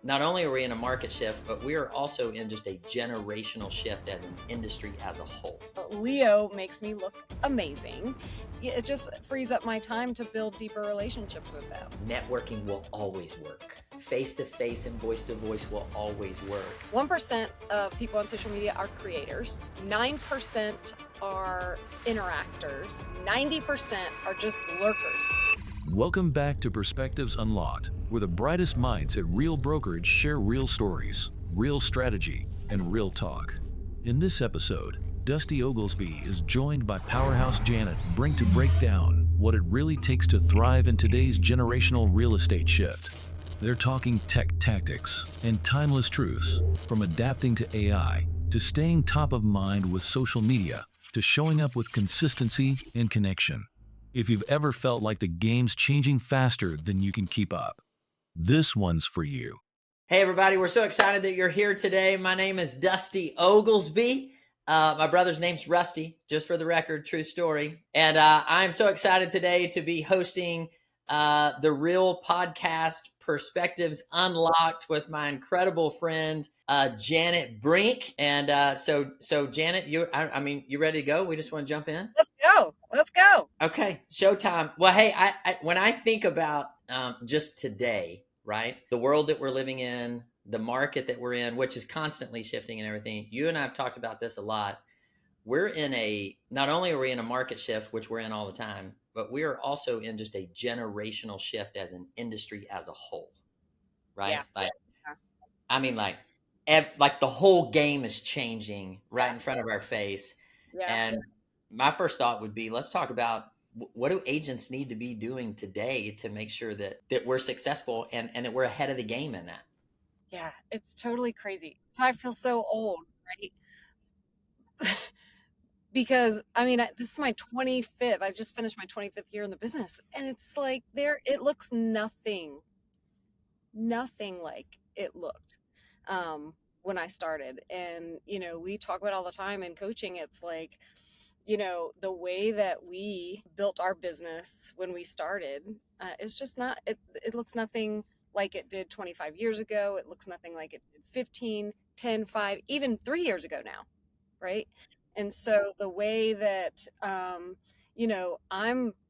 not only are we in a market shift, but we are also in just a generational shift as an industry as a whole. Leo makes me look amazing. It just frees up my time to build deeper relationships with them. Networking will always work. Face-to-face and voice-to-voice will always work. 1% of people on social media are creators. 9% are interactors. 90% are just lurkers. Welcome back to Perspectives Unlocked, where the brightest minds at Real Brokerage share real stories, real strategy, and real talk. In this episode, Dusty Oglesby is joined by powerhouse Janet Brinck to break down what it really takes to thrive in today's generational real estate shift. They're talking tech tactics and timeless truths, from adapting to AI, to staying top of mind with social media, to showing up with consistency and connection. If you've ever felt like the game's changing faster than you can keep up, this one's for you. Hey everybody, we're so excited that you're here today. My name is Dusty Oglesby. My brother's name's Rusty, just for the record, true story. And I'm so excited today to be hosting the Real Podcast Perspectives Unlocked with my incredible friend, Janet Brinck. And so Janet, you ready to go? We just want to jump in? Let's go. Okay, showtime. Well, hey, when I think about just today, right? The world that we're living in, the market that we're in, which is constantly shifting and everything. You and I have talked about this a lot. Not only are we in a market shift, which we're in all the time, but we are also in just a generational shift as an industry as a whole, right? Yeah. Like the whole game is changing right in front of our face. Yeah. And my first thought would be, let's talk about what do agents need to be doing today to make sure that we're successful and that we're ahead of the game in that. Yeah, it's totally crazy. So I feel so old, right? Because this is my 25th. I just finished my 25th year in the business, and it's like it looks nothing like it looked when I started. And we talk about it all the time in coaching. It's like, the way that we built our business when we started is just not. It looks nothing like it did 25 years ago. It looks nothing like it did 15, 10, 5, even 3 years ago now, right? And so the way that, I'm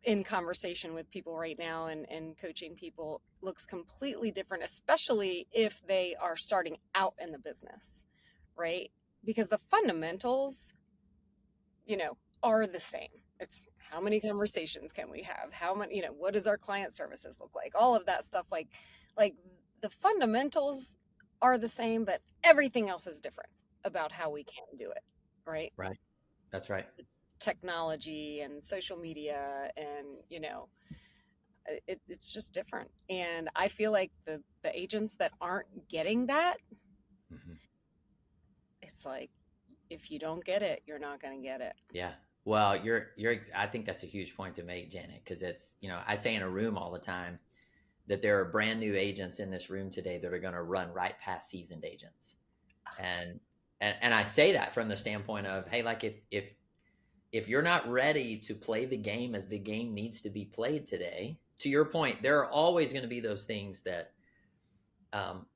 in conversation with people right now and coaching people looks completely different, especially if they are starting out in the business, right? Because the fundamentals, are the same. It's how many conversations can we have? How many, what does our client services look like? All of that stuff, like the fundamentals are the same, but everything else is different about how we can do it. Right. Right. That's right. Technology and social media and, it's just different. And I feel like the agents that aren't getting that, it's like, if you don't get it, you're not going to get it. Yeah. Well, I think that's a huge point to make, Janet, because it's, I say in a room all the time that there are brand new agents in this room today that are going to run right past seasoned agents. And I say that from the standpoint of, hey, like if you're not ready to play the game as the game needs to be played today, to your point, there are always going to be those things that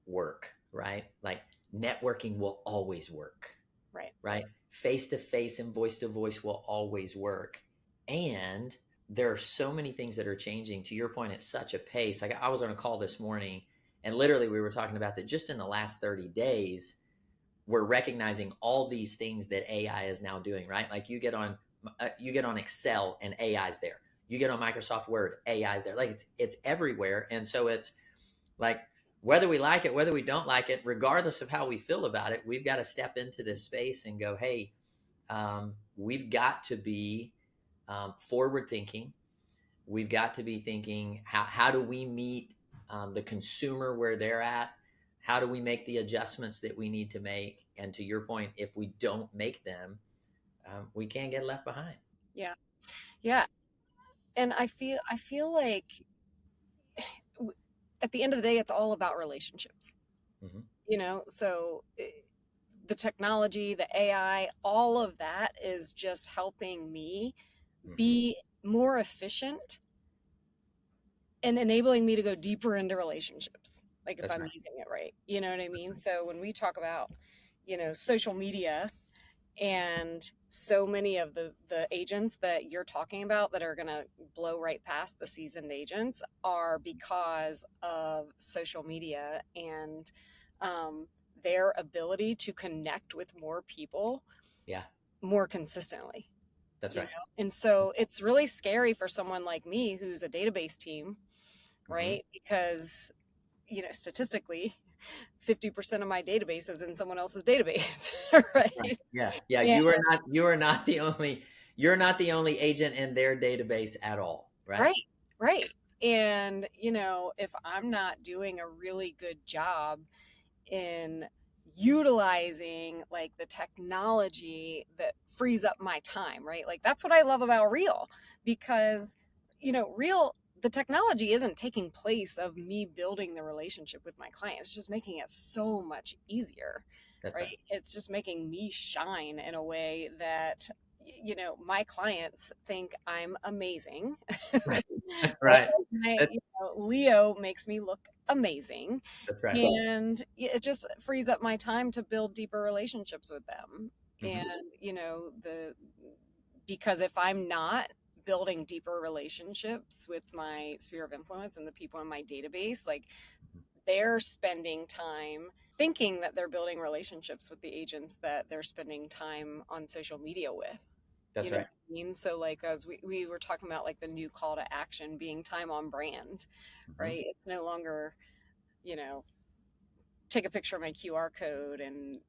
work, right? Like networking will always work. Right. Face-to-face and voice-to-voice will always work. And there are so many things that are changing, to your point, at such a pace. Like I was on a call this morning and literally we were talking about that just in the last 30 days, we're recognizing all these things that AI is now doing, right? Like you get on Excel and AI's there. You get on Microsoft Word, AI's there. Like it's everywhere. And so it's like, whether we like it, whether we don't like it, regardless of how we feel about it, we've got to step into this space and go, hey, we've got to be forward thinking. We've got to be thinking, how do we meet the consumer where they're at? How do we make the adjustments that we need to make? And to your point, if we don't make them, we can't get left behind. Yeah. Yeah. And I feel like at the end of the day, it's all about relationships, so the technology, the AI, all of that is just helping me be more efficient and enabling me to go deeper into relationships. like if That's I'm right. using it right. You know what I mean? So when we talk about, social media, and so many of the agents that you're talking about that are going to blow right past the seasoned agents are because of social media and their ability to connect with more people Yeah, more consistently. that's right. And so it's really scary for someone like me who's a database team, Hmm. right? Because statistically 50% of my database is in someone else's database. Right. Right. Yeah. Yeah. Yeah. You're not the only agent in their database at all. Right. Right, right. And, if I'm not doing a really good job in utilizing like the technology that frees up my time, right? Like that's what I love about Real because, Real, the technology isn't taking place of me building the relationship with my client. It's just making it so much easier, That's right. right? It's just making me shine in a way that my clients think I'm amazing. Right. Right? Right. My, That- Leo makes me look amazing, That's right. and it just frees up my time to build deeper relationships with them. Hmm. And the because if I'm not building deeper relationships with my sphere of influence and the people in my database, like they're spending time thinking that they're building relationships with the agents that they're spending time on social media with. You That's know right. what I mean? So like as we were talking about like the new call to action being time on brand, Hmm. right? It's no longer, you know, take a picture of my QR code and,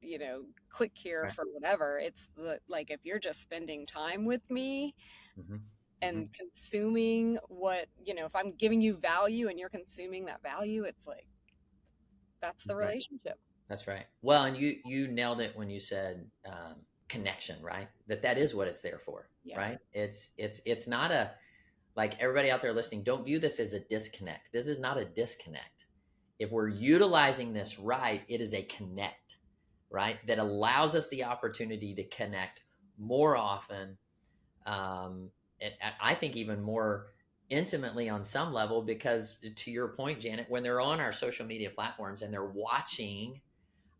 click here Right. for whatever. It's like if you're just spending time with me Hmm. Hmm. and consuming what, if I'm giving you value and you're consuming that value, it's like that's the That's right. relationship. That's right. Well, and you nailed it when you said connection, right? That is what it's there for, Yeah. right? It's not a, like, everybody out there listening, don't view this as a disconnect. This is not a disconnect. If we're utilizing this right, it is a connect, right? That allows us the opportunity to connect more often, and I think even more intimately on some level, because to your point, Janet, when they're on our social media platforms and they're watching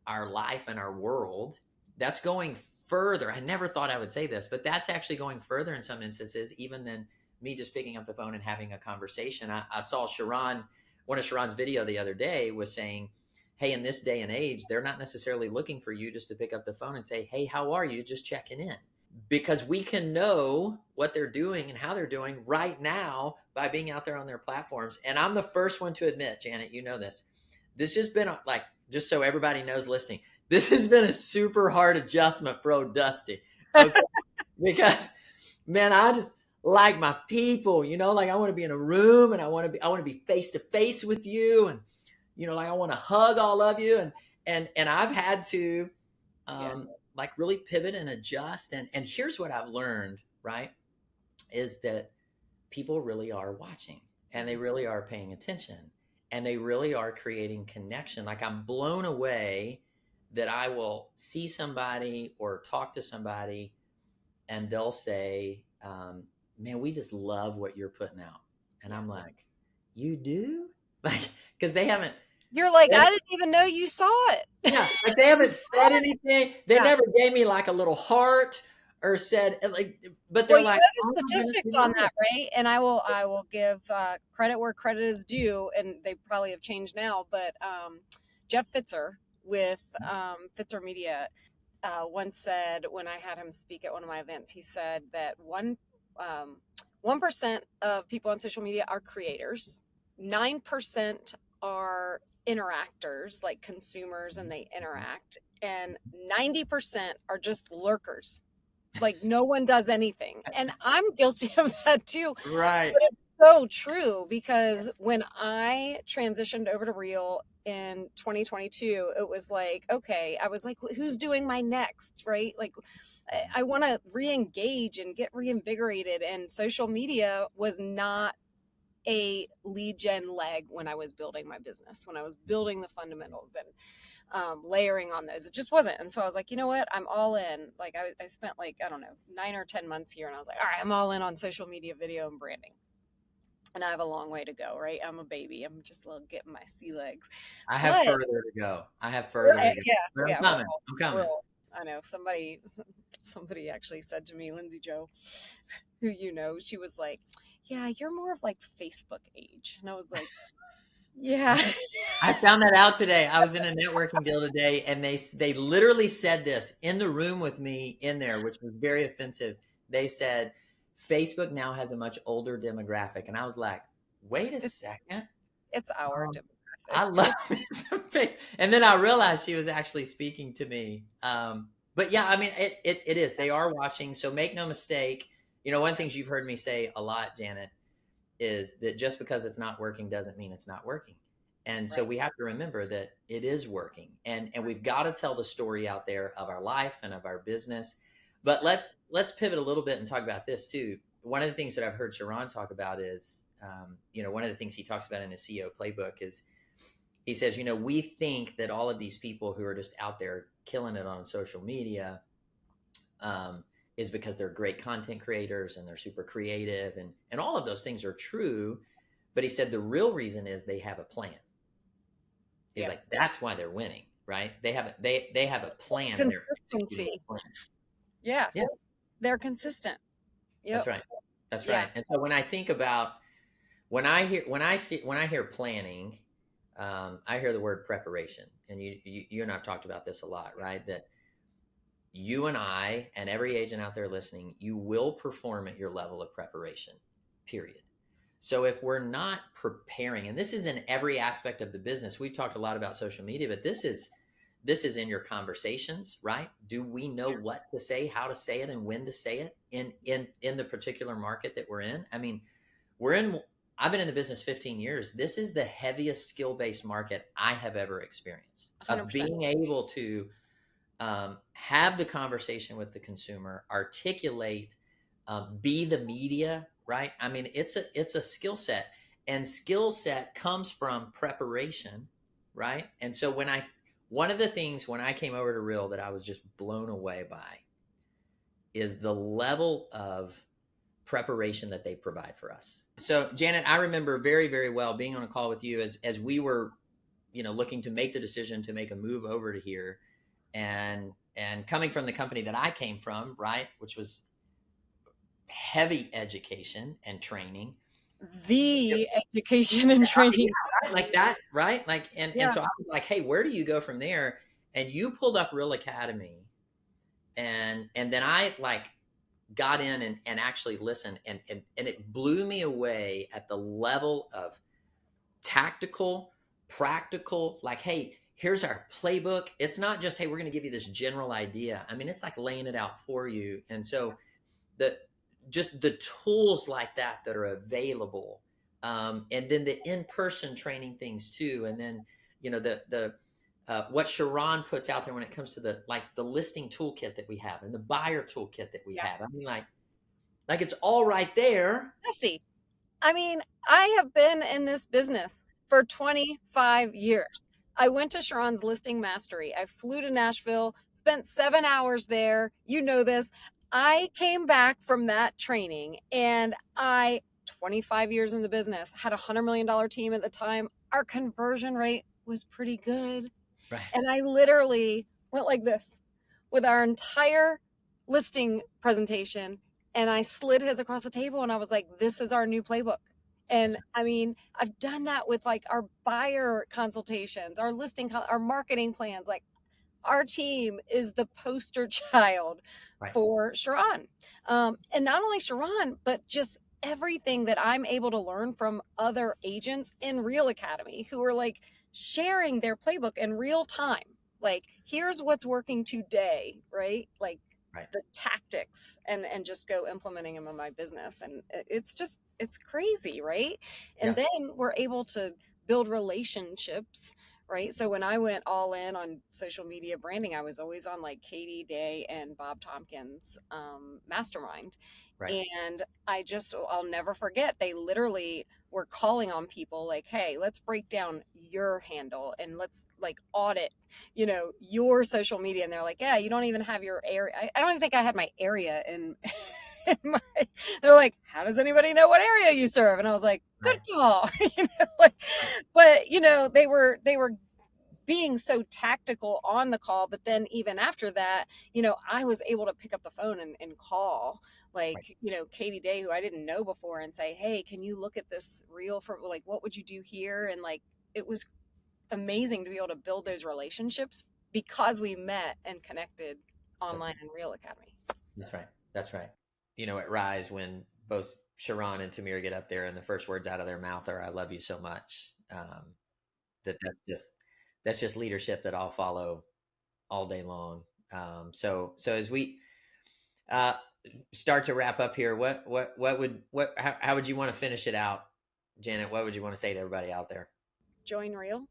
our life and our world, that's going further. I never thought I would say this, but that's actually going further in some instances, even than me just picking up the phone and having a conversation. I saw Sharon, one of Sharon's video the other day was saying, hey, in this day and age, they're not necessarily looking for you just to pick up the phone and say, hey, how are you? Just checking in. Because we can know what they're doing and how they're doing right now by being out there on their platforms. And I'm the first one to admit, Janet, you know this. This has been like, just so everybody knows listening, this has been a super hard adjustment for old Dusty. Okay. Because, man, I just like my people, like I want to be in a room and I want to be face to face with you. And, like I want to hug all of you. And I've had to, Yeah. like, really pivot and adjust. And here's what I've learned, right? Is that people really are watching and they really are paying attention and they really are creating connection. Like, I'm blown away that I will see somebody or talk to somebody and they'll say, man, we just love what you're putting out. And Yeah. I'm like, you do? Like, because they haven't, You're like, I didn't even know you saw it. yeah, like they haven't said anything. They Yeah. never gave me like a little heart or said like, but Well, they're like, the oh my goodness, we statistics love on it. that, right? And I will give credit where credit is due, and they probably have changed now. But Jeff Fitzer with Fitzer Media once said when I had him speak at one of my events, he said that 1% of people on social media are creators, 9% are interactors, like consumers, and they interact, and 90% are just lurkers, like no one does anything. And I'm guilty of that too. Right. But it's so true because when I transitioned over to Real in 2022, it was like, okay, I was like, who's doing my next, right? Like, I want to re-engage and get reinvigorated. And social media was not a lead gen leg when I was building my business, when I was building the fundamentals and layering on those. It just wasn't. And so I was like, you know what? I'm all in. Like I spent like, I don't know, 9 or 10 months here. And I was like, all right, I'm all in on social media, video, and branding. and I have a long way to go, right? I'm a baby. I'm just a little getting my sea legs. I have But further to go. I have further to go. yeah, But I'm yeah, coming. I'm coming. real. I know somebody actually said to me, Lindsay Joe, who she was like, "Yeah, you're more of like Facebook age," and I was like, "Yeah." I found that out today. I was in a networking deal today, and they literally said this in the room with me in there, which was very offensive. They said Facebook now has a much older demographic, and I was like, "Wait a second, It's our um, demographic. I love me some Facebook." And then I realized she was actually speaking to me. But yeah, I mean, it is. They are watching, so make no mistake. One of the things you've heard me say a lot, Janet, is that just because it's not working doesn't mean it's not working. And so Right. we have to remember that it is working, and we've got to tell the story out there of our life and of our business. But let's pivot a little bit and talk about this too. One of the things that I've heard Sharon talk about is, one of the things he talks about in his CEO playbook is he says, we think that all of these people who are just out there killing it on social media is because they're great content creators and they're super creative, and all of those things are true. But he said the real reason is they have a plan. He's like, that's why they're winning, right? They have a plan and they're executing Consistency. the plan. Yeah. Yeah, They're consistent. that's Yep. right. That's Yeah. right. And so when I think about when I hear planning, I hear the word preparation. And you and I've talked about this a lot, right? That you and I and every agent out there listening, you will perform at your level of preparation, period. So if we're not preparing, and this is in every aspect of the business, we've talked a lot about social media, but this is in your conversations, right? Do we know what to say, how to say it, and when to say it in the particular market that we're in? I mean, I've been in the business 15 years. This is the heaviest skill-based market I have ever experienced, of 100%. being able to have the conversation with the consumer, articulate, be the media, right? I mean, it's a skill set, and skill set comes from preparation, right? And so one of the things when I came over to Real that I was just blown away by is the level of preparation that they provide for us. So Janet, I remember very, very well being on a call with you as we were, looking to make the decision to make a move over to here, and coming from the company that I came from, right, which was heavy education and training. The education and training. Right? Like that, right? Like, and Yeah. so I was like, hey, where do you go from there? And you pulled up Real Academy, and then I like got in and actually listened, and it blew me away at the level of tactical, practical, like, hey, here's our playbook. It's not just, hey, we're going to give you this general idea. I mean, it's like laying it out for you. And so just the tools like that are available. And then the in-person training things too. And then, the what Sharon puts out there when it comes to the listing toolkit that we have and the buyer toolkit that we have. I mean, like it's all right there. Nasty. I mean, I have been in this business for 25 years. I went to Sharon's listing mastery. I flew to Nashville, spent 7 hours there. You know this. I came back from that training, and 25 years in the business, had $100 million team at the time. Our conversion rate was pretty good. Right. And I literally went like this with our entire listing presentation, and I slid his across the table, and I was like, this is our new playbook. And I mean, I've done that with like our buyer consultations, our our marketing plans. Like, our team is the poster child for Sharon. And not only Sharon, but just everything that I'm able to learn from other agents in Real Academy who are like sharing their playbook in real time. Like, here's what's working today, right? Like the tactics, and just go implementing them in my business. And it's crazy, right? And then we're able to build relationships, right? So when I went all in on social media branding, I was always on like Katie Day and Bob Tompkins mastermind. And I'll never forget, they literally were calling on people like, hey, let's break down your handle and let's like audit, your social media. And they're like, yeah, you don't even have your area. I don't even think I had my area in They're like, how does anybody know what area you serve? And I was like, good Right. call. Like, but they were being so tactical on the call, but then even after that, I was able to pick up the phone and call, Right. like, Katie Day, who I didn't know before, and say, hey, can you look at this reel for, like, what would you do here? And like, it was amazing to be able to build those relationships because we met and connected That's online in Reel Academy. that's right. That's right. At Rise, when both Sharon and Tamir get up there, and the first words out of their mouth are "I love you so much." That's just leadership that I'll follow all day long. So as we uh, start to wrap up here, how would you want to finish it out, Janet? What would you want to say to everybody out there? Join Reel.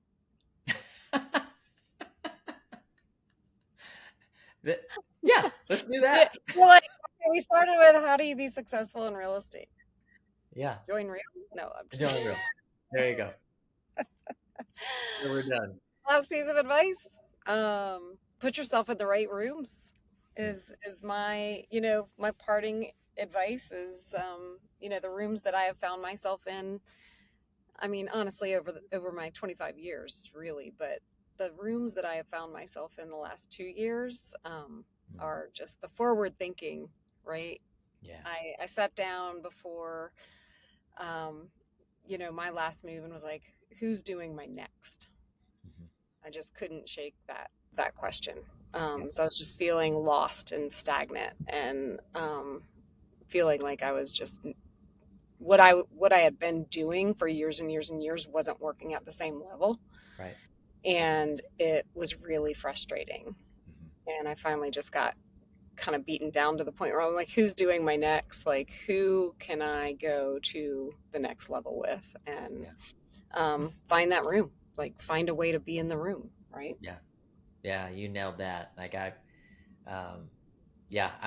Yeah, let's do that. Well, like, we started with, how do you be successful in real estate? Yeah, Join Reel. No, I'm just join real. There you go. We're done. last piece of advice. Put yourself in the right rooms is my, my parting advice is, the rooms that I have found myself in. I mean, honestly, over my 25 years, really, but the rooms that I have found myself in the last 2 years are just the forward thinking, right? Yeah. I sat down before, my last move and was like, who's doing my next? Mhm. I just couldn't shake that question. So I was just feeling lost and stagnant, and feeling like I was just what I had been doing for years and years and years wasn't working at the same level, Right. and it was really frustrating. Mhm. And I finally just got kind of beaten down to the point where I'm like, who's doing my next? Like, who can I go to the next level with? And find that room, like, find a way to be in the room, right? Yeah. Yeah, you nailed that. Like I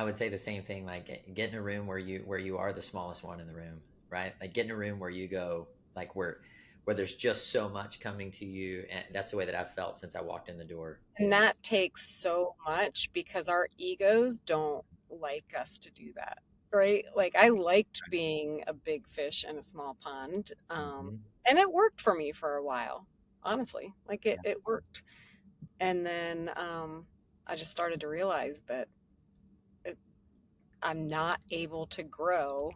would say the same thing. Like get in a room where you are the smallest one in the room, right? Like get in a room where you go, like where there's just so much coming to you, and that's the way that I've felt since I walked in the door. And that Is takes so much because our egos don't like us to do that, right? Like, I liked being a big fish in a small pond, Mhm. and it worked for me for a while, honestly. Like, it, Yeah. it worked. And then I just started to realize that it, I'm not able to grow,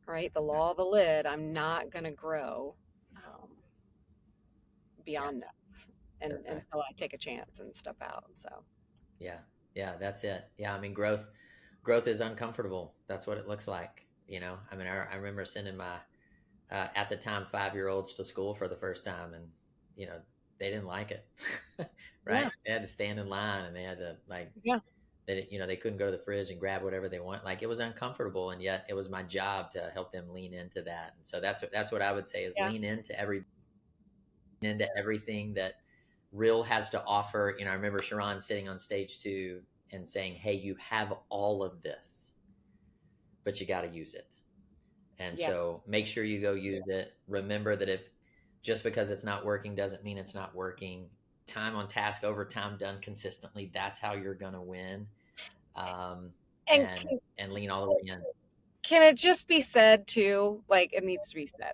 right? The law of the lid, I'm not going to grow Yeah. beyond this That's right. until I take a chance and step out. So, Yeah. Yeah, that's it. Yeah, I mean growth is uncomfortable. That's what it looks like. I mean, I remember sending my at the time 5-year-olds to school for the first time, and you know they didn't like it. yeah, Right, they had to stand in line, and they had to like yeah, they couldn't go to the fridge and grab whatever they want. Like it was uncomfortable, and yet it was my job to help them lean into that. And so that's what I would say is yeah. lean into everything that Real has to offer. I remember Sharon sitting on stage too and saying, hey, you have all of this, but you got to use it. And Yeah. so make sure you go use it. Remember that if just because it's not working doesn't mean it's not working. Time on task over time done consistently. That's how you're going to win. Um, And and lean all the way in. can it just be said too? Like, it needs to be said.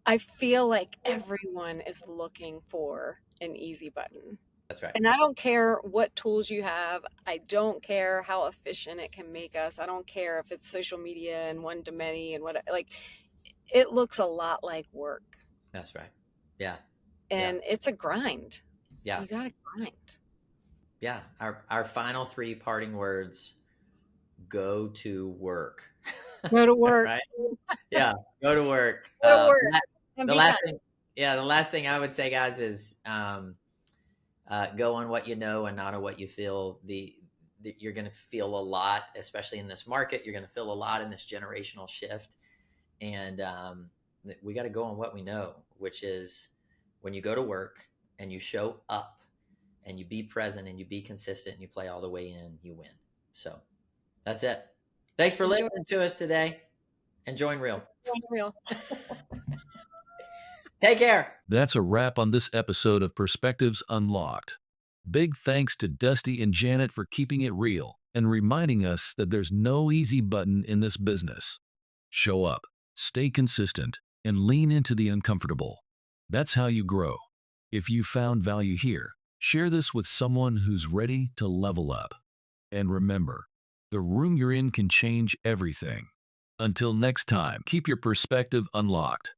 I feel like everyone is looking for an easy button. That's right. And I don't care what tools you have. I don't care how efficient it can make us. I don't care if it's social media and one to many and what, like, it looks a lot like work. That's right. Yeah. And it's a grind. Yeah. You got to grind. Yeah. Our final 3 parting words: go to work. Go to work. Right? Yeah. Go to work. Go to work. And The be last kind. thing, the last thing I would say, guys, is go on what you know and not on what you feel. You're going to feel a lot, especially in this market. You're going to feel a lot in this generational shift, and we got to go on what we know, which is when you go to work and you show up and you be present and you be consistent and you play all the way in, you win. So that's it. Thanks for listening to us today, and join Real. Take care. That's a wrap on this episode of Perspectives Unlocked. Big thanks to Dusty and Janet for keeping it real and reminding us that there's no easy button in this business. Show up, stay consistent, and lean into the uncomfortable. That's how you grow. If you found value here, share this with someone who's ready to level up. And remember, the room you're in can change everything. Until next time, keep your perspective unlocked.